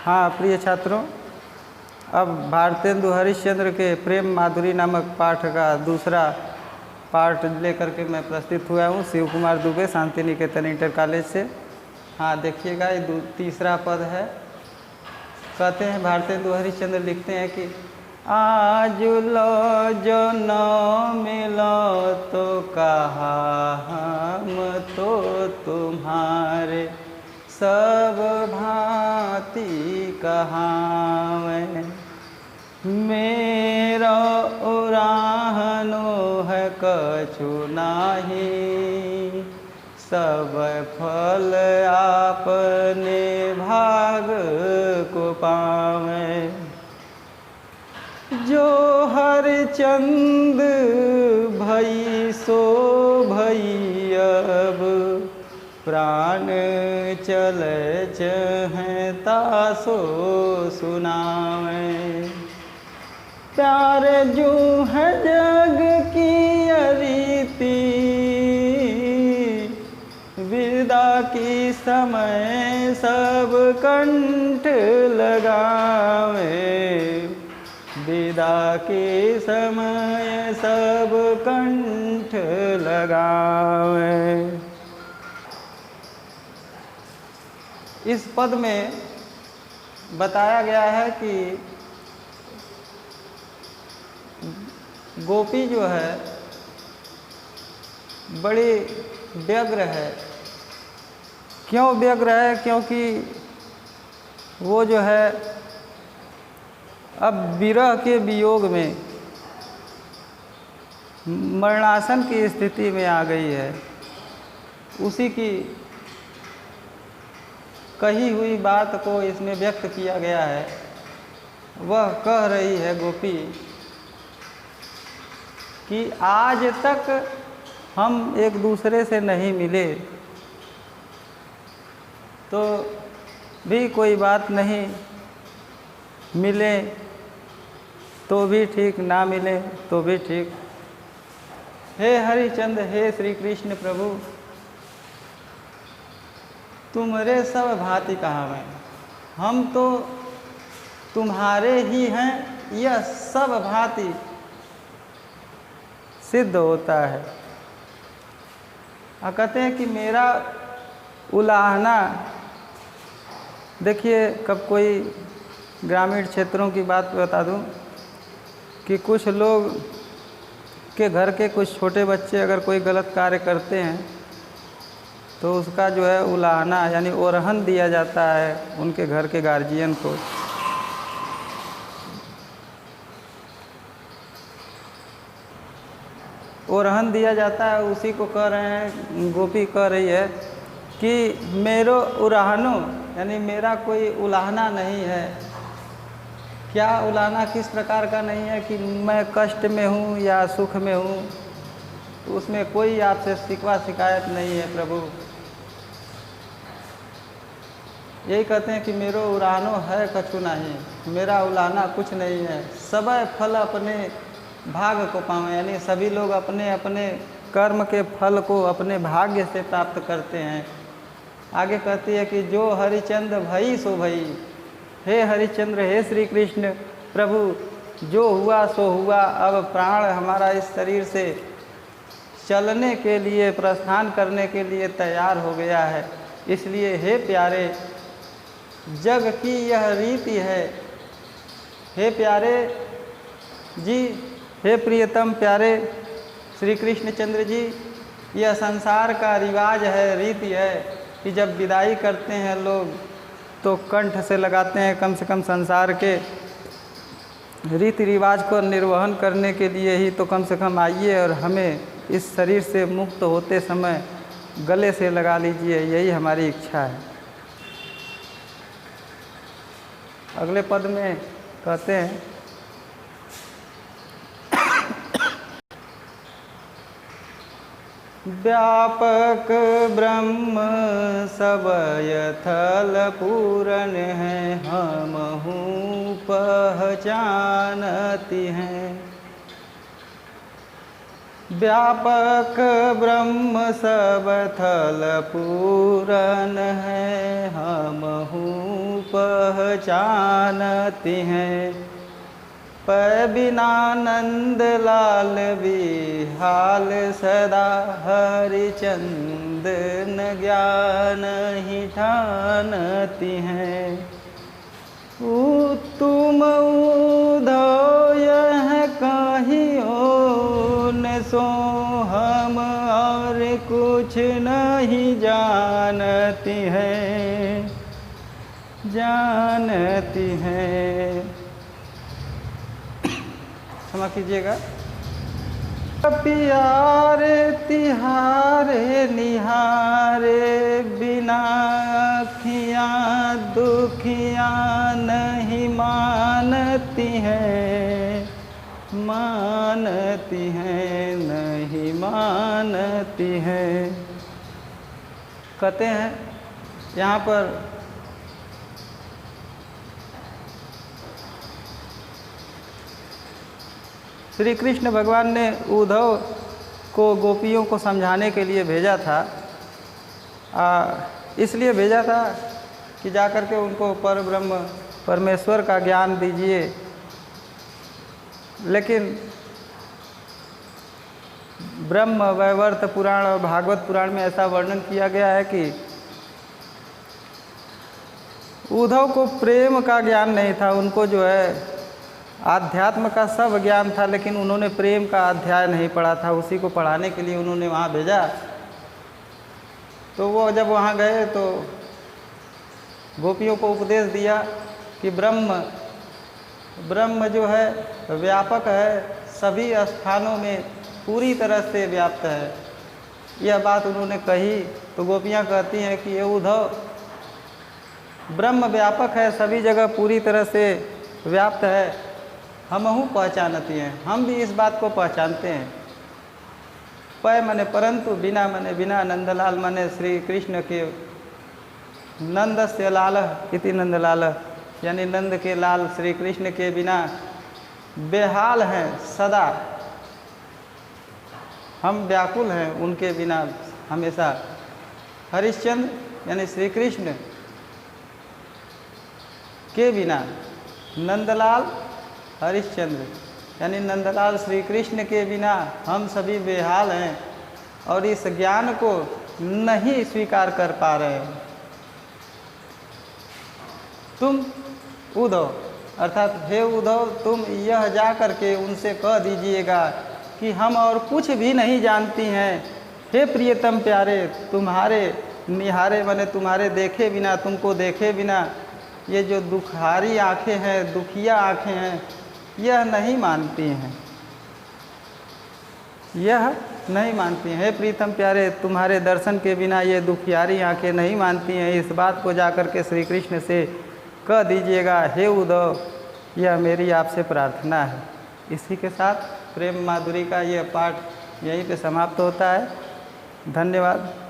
हाँ प्रिय छात्रों, अब भारतेंदु हरिश्चंद्र के प्रेम माधुरी नामक पाठ का दूसरा पार्ट लेकर के मैं प्रस्तुत हुआ हूँ। शिव कुमार दुबे, शांति निकेतन इंटर कॉलेज से। हाँ देखिएगा, ये तीसरा पद है। कहते हैं भारतेंदु हरिश्चंद्र लिखते हैं कि आज लो जो न मिलो तो कहा हम तो तुम्हारे सब भांति कहावें। मेरा उराहनो है कछु नाही, सब फल आपने भाग को पावे। जो हरिचंद भई सो भई, अब प्राण चले चहें तासो सुनावे। प्यार जो है जग की रीति, विदा की समय सब कंठ लगावे। विदा के समय सब कंठ लगावे। इस पद में बताया गया है कि गोपी जो है बड़ी व्यग्र है। क्यों व्यग्र है? क्योंकि वो जो है अब विरह के वियोग में मरणासन की स्थिति में आ गई है। उसी की कही हुई बात को इसमें व्यक्त किया गया है। वह कह रही है गोपी कि आज तक हम एक दूसरे से नहीं मिले तो भी कोई बात नहीं, मिले तो भी ठीक, ना मिले तो भी ठीक। हे हरिचंद, हे श्री कृष्ण प्रभु, तुम्हारे सब भांति कहावें। हम तो तुम्हारे ही हैं, यह सब भांति सिद्ध होता है। कहते हैं कि मेरा उलाहना, देखिए कब कोई ग्रामीण क्षेत्रों की बात बता दूं कि कुछ लोग के घर के कुछ छोटे बच्चे अगर कोई गलत कार्य करते हैं तो उसका जो है उलाहना यानी ओरहन दिया जाता है उनके घर के गार्जियन को। ओरहन दिया जाता है, उसी को कह रहे हैं, गोपी कह रही है कि मेरो उराहनो यानी मेरा कोई उलाहना नहीं है। क्या उलाहना किस प्रकार का नहीं है? कि मैं कष्ट में हूँ या सुख में हूँ, तो उसमें कोई आपसे शिकवा शिकायत नहीं है प्रभु। यही कहते हैं कि मेरो उराहनो है कछु नहीं, मेरा उलाहना कुछ नहीं है। सब फल अपने भाग को पावें, यानी सभी लोग अपने अपने कर्म के फल को अपने भाग्य से प्राप्त करते हैं। आगे कहती है कि जो हरिचंद भई सो भई। हे हरिचंद्र, हे श्री कृष्ण प्रभु, जो हुआ सो हुआ। अब प्राण हमारा इस शरीर से चलने के लिए, प्रस्थान करने के लिए तैयार हो गया है। इसलिए हे प्यारे, जग की यह रीति है। हे प्यारे जी, हे प्रियतम प्यारे श्री कृष्णचंद्र जी, यह संसार का रिवाज है, रीति है कि जब विदाई करते हैं लोग तो कंठ से लगाते हैं। कम से कम संसार के रीति रिवाज को निर्वहन करने के लिए ही तो कम से कम आइए और हमें इस शरीर से मुक्त होते समय गले से लगा लीजिए, यही हमारी इच्छा है। अगले पद में कहते हैं व्यापक ब्रह्म सब यथल पूरन है, हमहु पहचानती हैं। व्यापक ब्रह्म सब थल पूरन है, हमहु पहचानती पहचानती हैं। पै बिना नंद लाल विहाल सदा हरिचंदन ज्ञान ही ठानती हैं। तुम उधो यह कहियो न सो हम और कुछ नहीं जानती हैं, जानती हैं। क्षमा कीजिएगा। प्यारे तिहारे निहारे बिना अखियाँ दुखियाँ नहीं मानती हैं, मानती हैं, नहीं मानती हैं। कहते हैं यहाँ पर श्री कृष्ण भगवान ने उद्धव को गोपियों को समझाने के लिए भेजा था। इसलिए भेजा था कि जाकर के उनको परब्रह्म परमेश्वर का ज्ञान दीजिए। लेकिन ब्रह्म वैवर्त पुराण और भागवत पुराण में ऐसा वर्णन किया गया है कि उद्धव को प्रेम का ज्ञान नहीं था। उनको जो है आध्यात्म का सब ज्ञान था, लेकिन उन्होंने प्रेम का अध्याय नहीं पढ़ा था। उसी को पढ़ाने के लिए उन्होंने वहाँ भेजा। तो वो जब वहाँ गए तो गोपियों को उपदेश दिया कि ब्रह्म जो है व्यापक है, सभी स्थानों में पूरी तरह से व्याप्त है। यह बात उन्होंने कही तो गोपियाँ कहती हैं कि ये उद्धव, ब्रह्म व्यापक है, सभी जगह पूरी तरह से व्याप्त है, हमहु पहचानती हैं, हम भी इस बात को पहचानते हैं। पै मने परंतु, बिना मने बिना, नंदलाल मने श्री कृष्ण के, नंदस्य लाल इति नंदलाल, यानी नंद के लाल श्री कृष्ण के बिना बेहाल हैं सदा। हम व्याकुल हैं उनके बिना हमेशा। हरिश्चंद्र यानी श्री कृष्ण के बिना, नंदलाल हरिश्चंद्र यानी नंदलाल श्री कृष्ण के बिना हम सभी बेहाल हैं और इस ज्ञान को नहीं स्वीकार कर पा रहे हैं। तुम उद्धव अर्थात हे उद्धव, तुम यह जा करके उनसे कह दीजिएगा कि हम और कुछ भी नहीं जानती हैं। हे प्रियतम प्यारे, तुम्हारे निहारे मने तुम्हारे देखे बिना, तुमको देखे बिना ये जो दुखारी आँखें हैं, दुखिया आँखें हैं, यह नहीं मानती हैं, यह नहीं मानती हैं। हे प्रीतम प्यारे, तुम्हारे दर्शन के बिना ये दुखियारी आँखें नहीं मानती हैं। इस बात को जाकर के श्री कृष्ण से कह दीजिएगा। हे उद्धव, यह मेरी आपसे प्रार्थना है। इसी के साथ प्रेम माधुरी का यह पाठ यहीं पे समाप्त होता है। धन्यवाद।